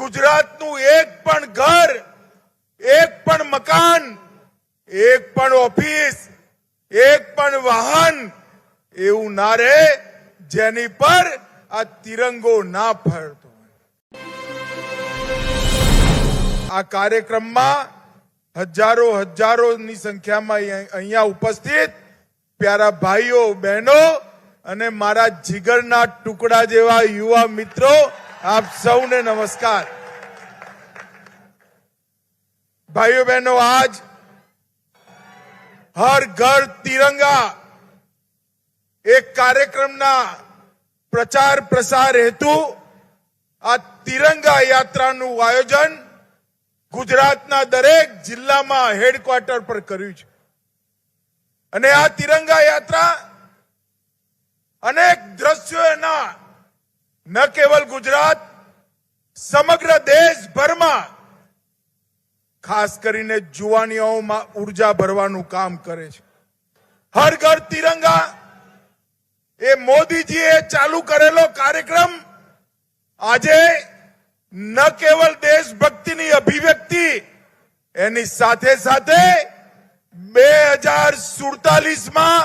ગુજરાતનું એક પણ ઘર, એક પણ મકાન, એક પણ ઓફિસ, એક પણ વાહન એવું ના રહે જેની પર આ તિરંગો ના ફરતો હોય। આ કાર્યક્રમમાં હજારોની સંખ્યામાં અહીંયા ઉપસ્થિત પ્યારા ભાઈઓ બહેનો અને મારા જીગરના ટુકડા જેવા યુવા મિત્રો, આપ સૌને નમસ્કાર। भाइयों बहनों, आज हर घर तिरंगा एक कार्यक्रमना प्रचार प्रसार हेतु आ तिरंगा यात्राનું આયોજન ગુજરાતના દરેક જિલ્લામાં હેડક્વાર્ટર પર કર્યું છે અને આ તિરંગા યાત્રા અનેક દ્રશ્યોના ન કેવલ ગુજરાત, સમગ્ર દેશભરમાં ખાસ કરીને જુવાનીઓમાં ઉર્જા ભરવાનું કામ કરે છે। હર ઘર તિરંગા એ મોદીજીએ ચાલુ કરેલો કાર્યક્રમ આજે ન કેવલ દેશભક્તિની અભિવ્યક્તિ, એની સાથે સાથે 2047માં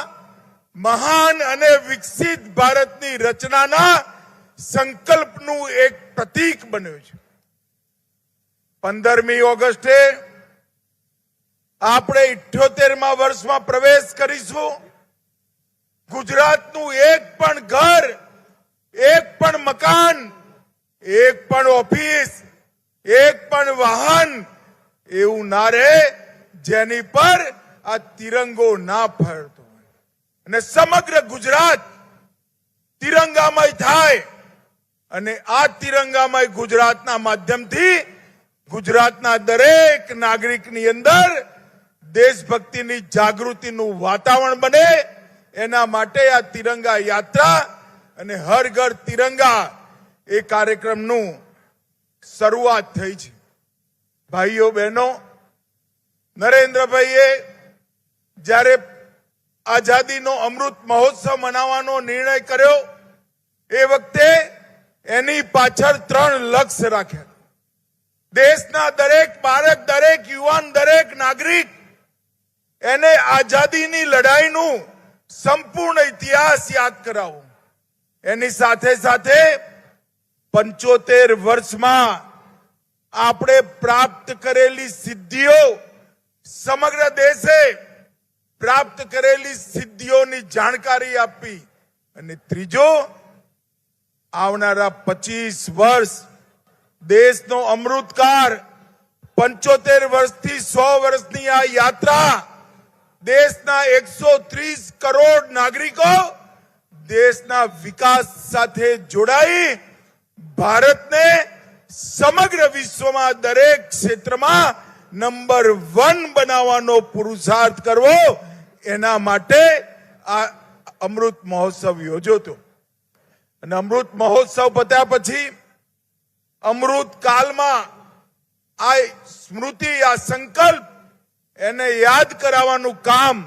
મહાન અને વિકસિત ભારતની રચનાના સંકલ્પનું એક પ્રતીક બન્યું છે। 15મી ઓગસ્ટે આપણે 78મા વર્ષમાં પ્રવેશ કરીશું। ગુજરાતનું એક પણ ઘર, એક પણ મકાન, એક પણ ઓફિસ, એક પણ વાહન એવું ના રહે જેની પર આ તિરંગો ના ફરતો હોય અને સમગ્ર ગુજરાત તિરંગામય થાય અને આ તિરંગામય ગુજરાતના માધ્યમથી ગુજરાતના દરેક નાગરિકની અંદર દેશભક્તિની જાગૃતિનું વાતાવરણ બને, એના માટે આ તિરંગા યાત્રા અને હર ઘર તિરંગા એ કાર્યક્રમનું શરૂઆત થઈ છે। ભાઈઓ બહેનો, નરેન્દ્રભાઈએ જ્યારે આઝાદીનો અમૃત મહોત્સવ મનાવવાનો નિર્ણય કર્યો એ વખતે એની પાછળ 3 લક્ષ્ય રાખ્યા। દેશના દરેક બાળક, દરેક યુવાન, દરેક નાગરિક એને આઝાદીની લડાઈનું સંપૂર્ણ ઇતિહાસ યાદ કરાવો। એની સાથે સાથે 75 વર્ષમાં આપણે પ્રાપ્ત કરેલી સિદ્ધિઓ, સમગ્ર દેશે પ્રાપ્ત કરેલી સિદ્ધિઓની જાણકારી આપી અને ત્રીજો, આવનારા 25 વર્ષ દેશનો અમૃતકાળ, 75 વર્ષથી 100 વર્ષની આ યાત્રા દેશના 130 કરોડ નાગરિકો દેશના વિકાસ સાથે જોડાઈ ભારતને સમગ્ર વિશ્વમાં દરેક ક્ષેત્રમાં નંબર 1 બનાવવાનો પુરુષાર્થ કરવો, એના માટે આ અમૃત મહોત્સવ યોજ્યો હતો। અને અમૃત મહોત્સવ પત્યા પછી અમૃત કાલમાં આ સ્મૃતિ, આ સંકલ્પ એને યાદ કરાવવાનું કામ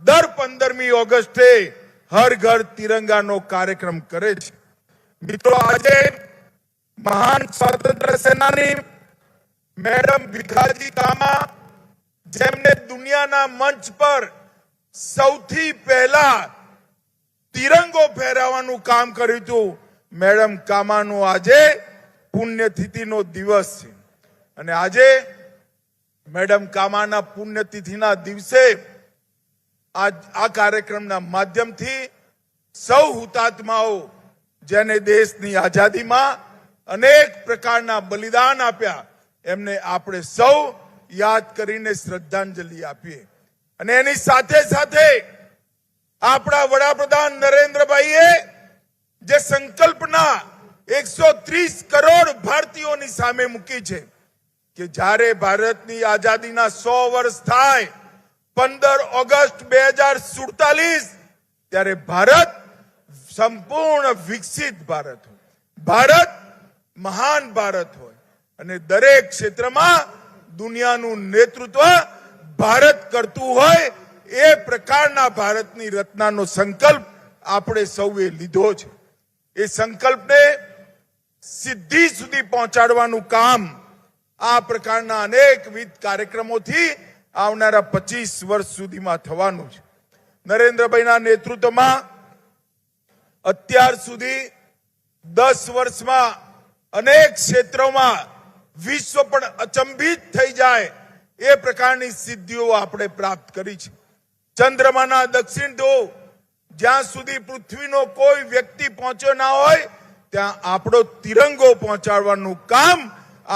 દર 15મી ઓગસ્ટે હર ઘર તિરંગાનો કાર્યક્રમ કરે છે। મિત્રો, આજે મહાન સ્વાતંત્ર્ય સેનાની મેડમ ભીખાજી કામા, જેમને દુનિયાના મંચ પર સૌથી પહેલા તિરંગો ફહેરાવવાનું કામ કર્યું હતું, મેડમ કામાનું આજે પુણ્યતિથિનો દિવસ છે અને આજે મેડમ કામાના પુણ્યતિથિના દિવસે આ કાર્યક્રમના માધ્યમથી સૌ હુતાત્માઓ જેને દેશની આઝાદીમાં અનેક પ્રકારના બલિદાન આપ્યા, એમને આપણે સૌ યાદ કરીને શ્રદ્ધાંજલિ આપીએ। અને એની સાથે સાથે આપણા વડાપ્રધાન નરેન્દ્રભાઈએ જે સંકલ્પના 130 કરોડ ભારતીયોની સામે મૂકી છે કે જ્યારે ભારતની આઝાદીના 100 વર્ષ થાય 15 ઓગસ્ટ 2047, ત્યારે ભારત સંપૂર્ણ વિકસિત ભારત હોય, ભારત મહાન ભારત હોય અને દરેક ક્ષેત્રમાં દુનિયાનું નેતૃત્વ ભારત કરતું હોય, એ પ્રકારના ભારતની રચનાનો સંકલ્પ આપણે સૌએ લીધો છે। એ સંકલ્પને સિદ્ધિ સુધી પહોંચાડવાનું કામ આ પ્રકારના અનેકવિધ કાર્યક્રમોથી આવનારા 25 વર્ષ સુધીમાં થવાનું છે. નરેન્દ્રભાઈના નેતૃત્વમાં અત્યાર સુધી 10 વર્ષમાં અનેક ક્ષેત્રોમાં વિશ્વ પણ અચંબિત થઈ જાય એ પ્રકારની સિદ્ધિઓ આપણે પ્રાપ્ત કરી છે. ચંદ્રમાના દક્ષિણ ધ્રુવ જ્યાં સુધી પૃથ્વીનો કોઈ વ્યક્તિ પહોંચ્યો ના હોય ત્યાં આપણો તિરંગો પહોંચાડવાનું કામ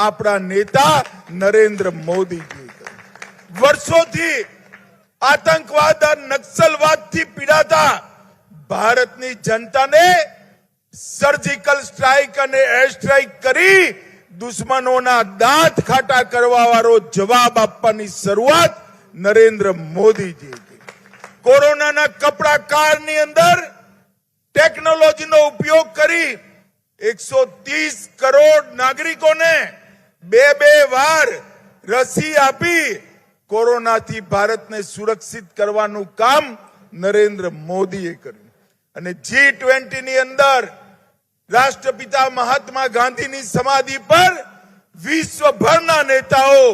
આપણા નેતા નરેન્દ્ર મોદીજી વર્ષોથી આતંકવાદ નક્સલવાદથી પીડાતા ભારતની જનતાને સર્જિકલ સ્ટ્રાઇક અને એર સ્ટ્રાઇક કરી દુશ્મનોના દાંત ખાટા કરવા વાળો જવાબ આપવાની શરૂઆત નરેન્દ્ર મોદીજી. કોરોનાના કપડા કાળની અંદર ટેકનોલોજીનો ઉપયોગ કરી 130 કરોડ નાગરિકોને બે વાર રસી આપી કોરોનાથી ભારતને સુરક્ષિત કરવાનું કામ નરેન્દ્ર મોદીએ કર્યું. અને G20 ની અંદર રાષ્ટ્રપિતા મહાત્મા ગાંધીની સમાધિ પર વિશ્વભરના નેતાઓ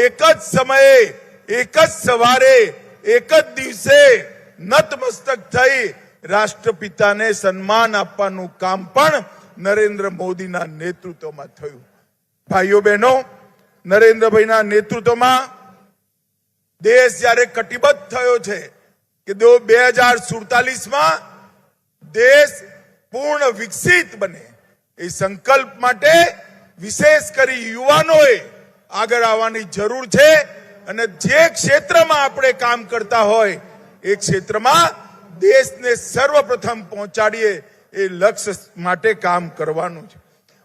એક જ સમયે એક જ સવારે એક જ દિવસે નતમસ્તક થઈ રાષ્ટ્રપિતાને સન્માન આપવાનું કામ પણ નરેન્દ્ર મોદીના નેતૃત્વમાં થયું. ભાઈઓ બહેનો, નરેન્દ્રભાઈના નેતૃત્વમાં દેશ જ્યારે કટિબદ્ધ થયો છે કે 2047માં દેશ પૂર્ણ વિકસિત બને એ સંકલ્પ માટે વિશેષ કરી યુવાનોએ આગળ આવવાની જરૂર છે. અને જે ક્ષેત્રમાં આપણે કામ કરતા હોય એ ક્ષેત્રમાં દેશને સર્વપ્રથમ પહોંચાડીએ એ લક્ષ્ય માટે કામ કરવાનું છે.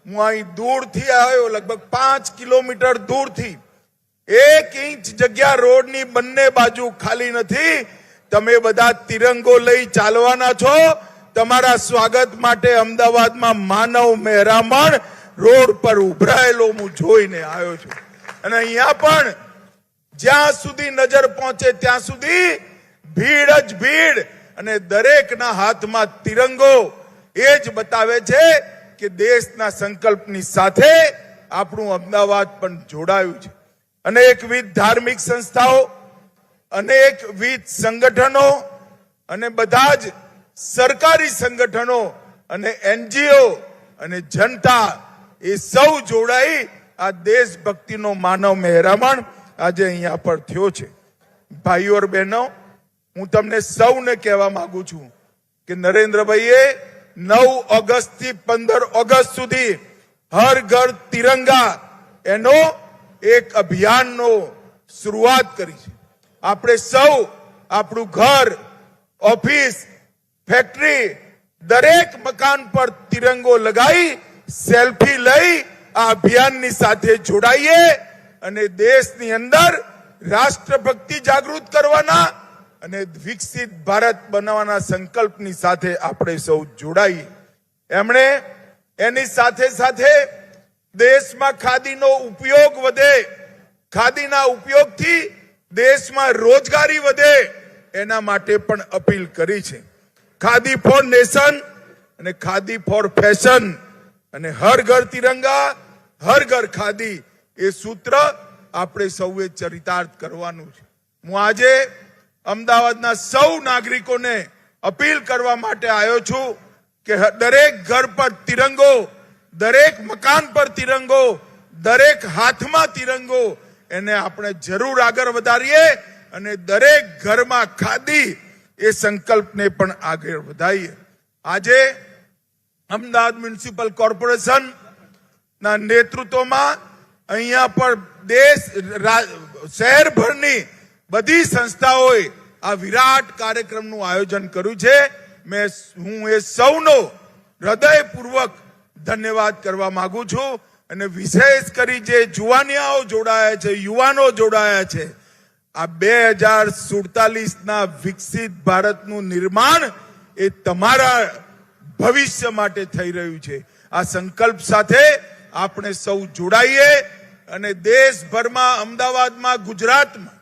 હું અહીં દૂરથી આવ્યો, લગભગ 5 કિલોમીટર દૂરથી. 1 ઇંચ જગ્યા રોડની બંને બાજુ ખાલી નથી. તમે બધા તિરંગો લઈ ચાલવાના છો. તમારા સ્વાગત માટે અમદાવાદમાં માનવ મહેરામણ રોડ પર ઉભરાયેલો હું જોઈને આવ્યો છું. અને અહીંયા પણ જ્યાં સુધી નજર પહોંચે ત્યાં સુધી ભીડ જ ભીડ. અને દરેકના હાથમાં તિરંગો એ જ બતાવે છે કે દેશના સંકલ્પની સાથે આપણું અમદાવાદ પણ જોડાયું છે. અનેકવિધ ધાર્મિક સંસ્થાઓ, અનેકવિધ સંગઠનો અને બધા જ સરકારી સંગઠનો અને NGO અને જનતા એ સૌ જોડાઈ આ દેશભક્તિનો માનવ મહેરામણ આજે અહીંયા પર થયો છે. ભાઈઓ और બહેનો, હું તમને સૌને કહેવા માંગુ છું કે નરેન્દ્રભાઈએ 9 ઓગસ્ટથી 15 ઓગસ્ટ સુધી હર ઘર તિરંગા એનો એક અભિયાનનો શરૂઆત કરી છે. આપણે સૌ આપણું ઘર, ઓફિસ, ફેક્ટરી, દરેક મકાન પર તિરંગો લગાવી સેલ્ફી લઈ આ અભિયાનની સાથે જોડાઈએ અને દેશની અંદર રાષ્ટ્રભક્તિ જાગૃત કરવાના અને વિકસિત ભારત બનાવવાના સંકલ્પની સાથે આપણે સૌ જોડાઈએ. એમણે એની સાથે સાથે દેશમાં ખાદીનો ઉપયોગ વધે, ખાદીના ઉપયોગથી દેશમાં રોજગારી વધે એના માટે પણ અપીલ કરી છે. ખાદી ફોર નેશન અને ખાદી ફોર ફેશન અને હર ઘર તિરંગા હર ઘર ખાદી એ સૂત્ર આપણે સૌએ ચરિતાર્થ કરવાનું છે. હું આજે અમદાવાદના સૌ નાગરિકોને અપીલ કરવા માટે આવ્યો છું કે દરેક ઘર પર તિરંગો, દરેક મકાન પર તિરંગો, દરેક હાથમાં તિરંગો એને આપણે જરૂર આગળ વધારીએ અને દરેક ઘરમાં ખાદી એ સંકલ્પને પણ આગળ વધારીએ. આજે અમદાવાદ મ્યુનિસિપલ કોર્પોરેશન ના નેતૃત્વમાં અહીંયા પર દેશ શહેરભરની બધી સંસ્થાઓએ આ વિરાટ કાર્યક્રમનું આયોજન કર્યું છે. હું એ સૌનો હૃદયપૂર્વક ધન્યવાદ કરવા માંગુ છું. અને વિશેષ કરી જે જુવાનિયાઓ જોડાયા છે, યુવાનો જોડાયા છે, આ 2047ના વિકસિત ભારતનું નિર્માણ એ તમારા ભવિષ્ય માટે થઈ રહ્યું છે. આ સંકલ્પ સાથે આપણે સૌ જોડાઈએ અને દેશભરમાં, અમદાવાદમાં, ગુજરાતમાં